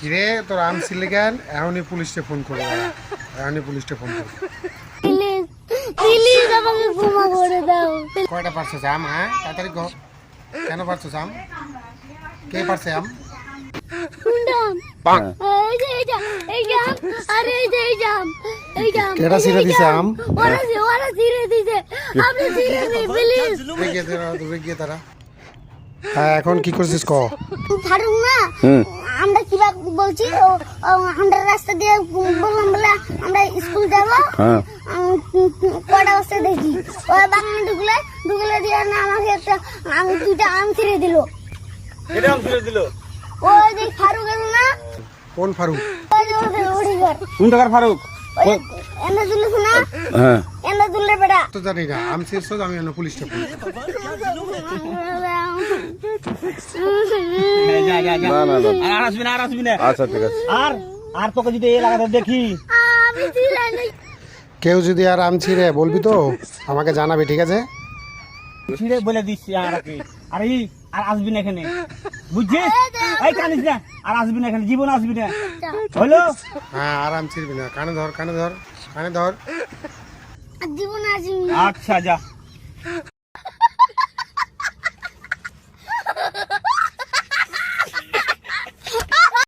কিরে তোর আম ছিল কেন? এখনই পুলিশে ফোন করো, এখনই পুলিশে ফোন করো। প্লিজ প্লিজ আমাকে ক্ষমা করে দাও। কয়টা পারছো আম? হ্যাঁ তাড়াতাড়ি কহ, কেন পারছো আম? কে পারছে আম? শুনলাম এই যে এই জাম আরে এই জাম কেডা ছিঁড়ে দিছে আম? ওরা ছিঁড়ে দিছে, আপনি ছিঁড়ে দিন প্লিজ। গিয়ে তারা হ্যাঁ এখন কি করছিস ক? ফারুক না, আমরা কি বলছি আমরা রাস্তা দিয়ে বললাম বলে আমরা স্কুল যাবো, কটা বস্তা দেখি ওই বাগানে ঢুকলে দিয়ে না আমাকে একটা দুইটা আম ছিঁড়ে দিল। ওই যে ফারুক এলো না, কোন ফারুক? ওই যে ওই ঘর কোন টাকার ফারুক? এনে দিলিস না, হ্যাঁ এনে দিলে বেটা। তো জানি না আম ছিঁড়ছো, আমি এখন পুলিশে ফোন করবো। আর আসবি না। আচ্ছা ঠিক আছে। আর তোকে যদি এই লাগাতে দেখি, আমি ছিঁড়ে নেই। কেউ যদি আর আম ছিঁড়ে বলবি তো আমাকে জানাবি, ঠিক আছে? ছিঁড়ে বলে দিচ্ছি আর কি। আর আসবি না এখানে, বুঝছিস? এই কানিস না, আর আসবি না এখানে, জীবন আসবি না, হলো? হ্যাঁ আর আম ছিঁড়বি না, কানে ধর কানে ধর কানে ধর। জীবন আসি আচ্ছা যা।